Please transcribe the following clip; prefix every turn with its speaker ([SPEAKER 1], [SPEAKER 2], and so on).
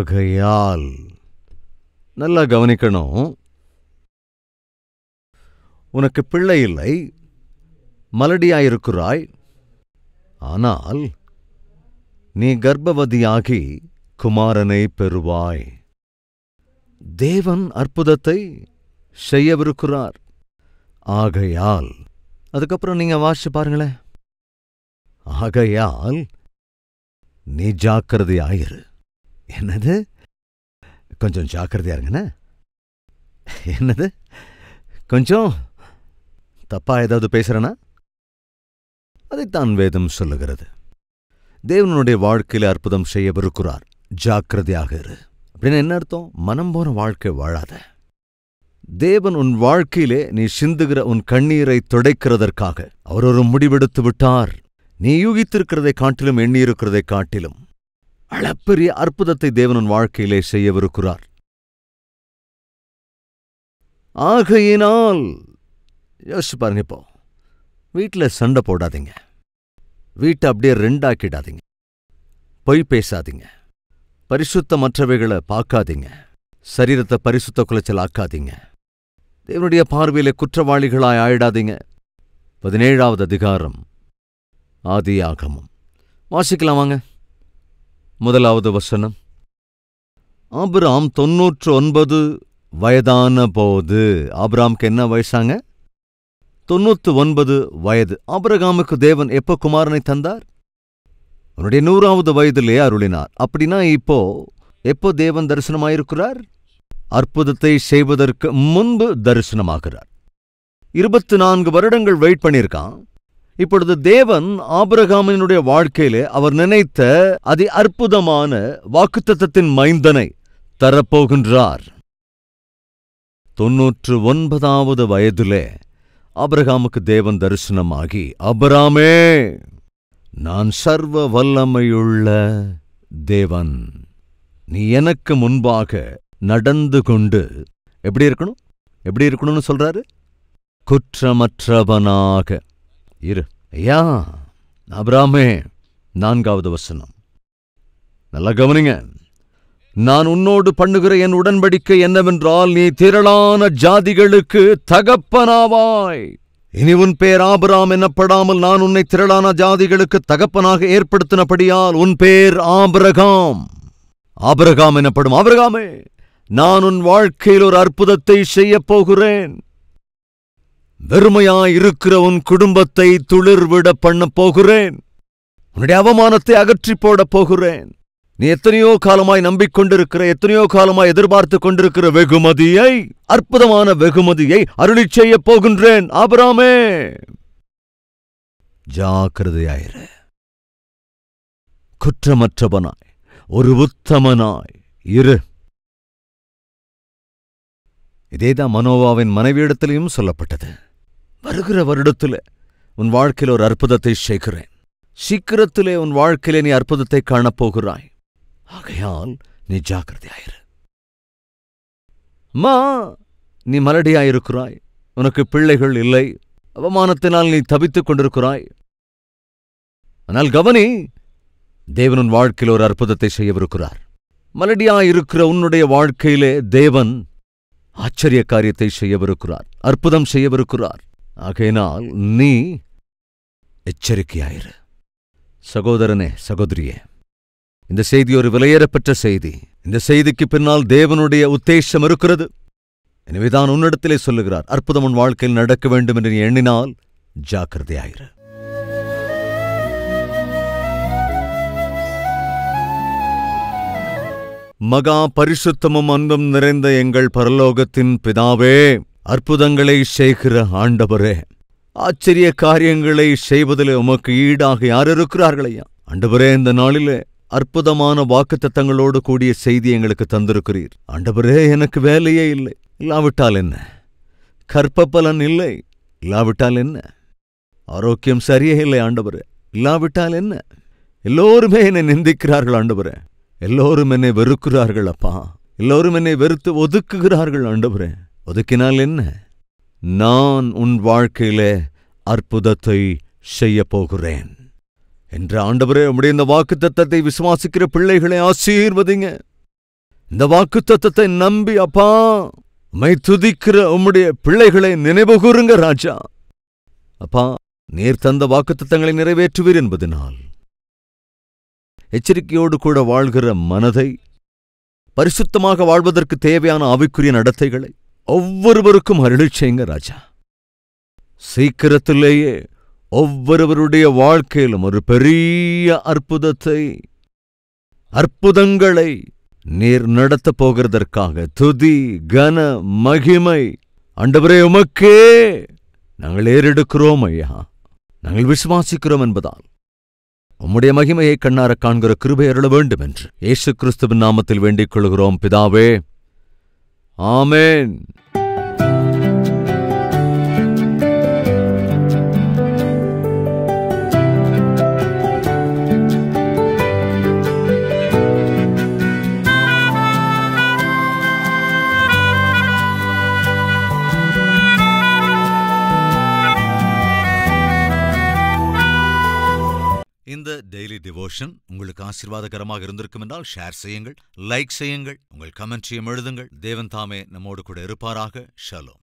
[SPEAKER 1] ஆகையால் நல்லா கவனிக்கணும். உனக்கு பிள்ளை இல்லை, மலடியாயிருக்கிறாய். ஆனால் நீ கர்ப்பவதியாகி குமாரனை பெறுவாய். தேவன் அற்புதத்தை செய்யவிருக்கிறார். ஆகையால் அதுக்கப்புறம் நீங்க வாசிச்சு பாருங்களேன். ஆகையால் நீ ஜாக்கிரதையாயிரு. என்னது? கொஞ்சம் ஜாக்கிரதையா இருங்கண்ணே. என்னது? கொஞ்சம் தப்பா ஏதாவது பேசுறனா? அதைத்தான் வேதம் சொல்லுகிறது. தேவனுடைய வாழ்க்கையில அற்புதம் செய்யவிருக்கிறார். ஜாக்கிரதையாக இரு. அப்படின்னு என்ன அர்த்தம்? மனம் போன வாழ்க்கை வாழாத. தேவன் உன் வாழ்க்கையிலே நீ சிந்துகிற உன் கண்ணீரை துடைக்கிறதற்காக அவர் ஒரு முடிவெடுத்து விட்டார். நீ யூகித்திருக்கிறதை காட்டிலும் எண்ணியிருக்கிறதை காட்டிலும் அளப்பெரிய அற்புதத்தை தேவன் உன் வாழ்க்கையிலே செய்யவிருக்கிறார். ஆகையினால் யோசிச்சு பாருங்க. இப்போ வீட்டில் சண்டை போடாதீங்க. வீட்டை அப்படியே ரெண்டாக்கிடாதீங்க. பொய் பேசாதீங்க. பரிசுத்தமற்றவைகளை பார்க்காதீங்க. சரீரத்தை பரிசுத்த குலைச்சல் ஆக்காதீங்க. தேவனுடைய பார்வையிலே குற்றவாளிகளாய் ஆயிடாதீங்க. 17வது அதிகாரம் ஆதியாகமம் வாசிக்கலாம் வாங்க. 1வது வசனம். ஆபிராம் 99 வயதான போது. ஆபிராமுக்கு என்ன வயசாங்க? 99 வயது. ஆபிரகாமுக்கு தேவன் எப்போ குமாரனை தந்தார்? அவனுடைய 100வது வயதிலே அருளினார். அப்படின்னா எப்போ தேவன் தரிசனமாயிருக்கிறார்? அற்புதத்தை செய்வதற்கு முன்பு தரிசனமாகிறார். 24 வருடங்கள் வெயிட் பண்ணியிருக்கான். இப்பொழுது தேவன் ஆபிரகாமினுடைய வாழ்க்கையிலே அவர் நினைத்த அதி அற்புதமான வாக்குத்தத்தத்தின் மைந்தனை தரப்போகின்றார். 99வது வயதிலே ஆபிரகாமுக்கு தேவன் தரிசனமாகி, ஆபிரகாமே, நான் சர்வ வல்லமையுள்ள தேவன். நீ எனக்கு முன்பாக நடந்து கொண்டு எப்படி இருக்கணும்னு சொல்றாரு? குற்றமற்றவனாக இரு. ஐயா ஆபிரகாமே, 4வது வசனம் நல்லா கவனிங்க. நான் உன்னோடு பண்ணுகிற என் உடன்படிக்கை என்னவென்றால், நீ திரளான ஜாதிகளுக்கு தகப்பனாவாய். இனி உன் பேர் ஆபிராம் என்னப்படாமல் நான் உன்னை திரளான ஜாதிகளுக்கு தகப்பனாக ஏற்படுத்தினபடியால் உன் பேர் ஆபிரகாம். ஆபிரகாம் எனப்படும். ஆபிரகாமே, நான் உன் வாழ்க்கையில் ஒரு அற்புதத்தை செய்யப் போகிறேன். வெறுமையாயிருக்கிற உன் குடும்பத்தை துளிர்விட பண்ணப் போகிறேன். உன்னுடைய அவமானத்தை அகற்றி போடப் போகிறேன். நீ எத்தனையோ காலமாய் நம்பிக்கொண்டிருக்கிற, எத்தனையோ காலமாய் எதிர்பார்த்து கொண்டிருக்கிற வெகுமதியை, அற்புதமான வெகுமதியை அருளிச் செய்யப் போகின்றேன். ஆபிரகாமே, ஜாக்கிரதையாயிரு. குற்றமற்றவனாய் ஒரு உத்தமனாய் இரு. இதேதான் மனோவாவின் மனைவியிடத்திலையும் சொல்லப்பட்டது. வருகிற வருடத்தில உன் வாழ்க்கையில் ஒரு அற்புதத்தை செய்கிறேன். சீக்கிரத்திலே உன் வாழ்க்கையிலே நீ அற்புதத்தை காணப்போகிறாய். ஆகையால் நீ ஜாக்கிரதையாயிரு. அம்மா, நீ மலடியாயிருக்கிறாய். உனக்கு பிள்ளைகள் இல்லை. அவமானத்தினால் நீ தவித்துக் கொண்டிருக்கிறாய். ஆனால் கவனி, தேவன் உன் வாழ்க்கையில் ஒரு அற்புதத்தை செய்யவிருக்கிறார். மலடியாயிருக்கிற உன்னுடைய வாழ்க்கையிலே தேவன் ஆச்சரிய காரியத்தை செய்யவிருக்கிறார். அற்புதம் செய்யவிருக்கிறார். ஆகையினால் நீ எச்சரிக்கையாயிரு. சகோதரனே, சகோதரியே, இந்த செய்தி ஒரு விலையேறப்பெற்ற செய்தி. இந்த செய்திக்கு பின்னால் தேவனுடைய உத்தேசம் இருக்கிறது. எனவேதான் உன்னிடத்திலே சொல்லுகிறார், அற்புதம் உன் வாழ்க்கையில் நடக்க வேண்டும் என்று நீ எண்ணினால் ஜாக்கிரதையாயிரு. மகா பரிசுத்தமும் அன்பும் நிறைந்த எங்கள் பரலோகத்தின் பிதாவே, அற்புதங்களை செய்கிற ஆண்டவரே, ஆச்சரிய காரியங்களை செய்வதிலே உமக்கு ஈடாக யார் இருக்கிறார்களையா? ஆண்டவரே, இந்த நாளிலே அற்புதமான வாக்குத்தத்தங்களோடு கூடிய செய்தி எங்களுக்கு தந்திருக்கிறீர். ஆண்டவரே, எனக்கு வேலையே இல்லை, இல்லாவிட்டால் என்ன? கற்பப்பலன் இல்லை, இல்லாவிட்டால் என்ன? ஆரோக்கியம் சரியே இல்லை ஆண்டவரே, இல்லாவிட்டால் என்ன? எல்லோருமே என்னை நிந்திக்கிறார்கள் ஆண்டவரே. எல்லோரும் என்னை வெறுக்கிறார்கள் அப்பா. எல்லோரும் என்னை வெறுத்து ஒதுக்குகிறார்கள் ஆண்டவரே. ஒதுக்கினால் என்ன? நான் உன் வாழ்க்கையிலே அற்புதத்தை செய்யப் போகிறேன் என்ற ஆண்டவரே, உம்முடைய இந்த வாக்குத்தத்தத்தை விசுவாசிக்கிற பிள்ளைகளை ஆசீர்வதிங்க. இந்த வாக்குத்தத்தத்தை நம்பி அப்பா உம்மை துதிக்கிற உம்முடைய பிள்ளைகளை நினைவுகூருங்க ராஜா. அப்பா, நீர் தந்த வாக்குத்தத்தங்களை நிறைவேற்றுவீர் என்பதனால் எச்சரிக்கையோடு கூட வாழ்கிற மனதை, பரிசுத்தமாக வாழ்வதற்கு தேவையான ஆவிக்குரிய நடத்தைகளை ஒவ்வொருவருக்கும் அருளிச் செய்யுங்க ராஜா. சீக்கிரத்திலேயே ஒவ்வொருவருடைய வாழ்க்கையிலும் ஒரு பெரிய அற்புதங்களை நீர் நடத்தப் போகிறதற்காக துதி, கன, மகிமை ஆண்டவரே உமக்கே நாங்கள் ஏறெடுக்கிறோம் ஐயா. நாங்கள் விசுவாசிக்கிறோம் என்பதால் உம்முடைய மகிமையை கண்ணார காண்கிற கிருபை அருள வேண்டும் என்று இயேசு கிறிஸ்துவின் நாமத்தில் வேண்டிக் கொள்கிறோம் பிதாவே, ஆமென். இந்த டெய்லி டிவோஷன் உங்களுக்கு ஆசீர்வாதகரமாக இருந்திருக்கும் என்றால் ஷேர் செய்யுங்கள், லைக் செய்யுங்கள், உங்கள் கமெண்ட்ரியும் எழுதுங்கள். தேவன் தாமே நம்மோடு கூட இருப்பாராக. ஷலோம்.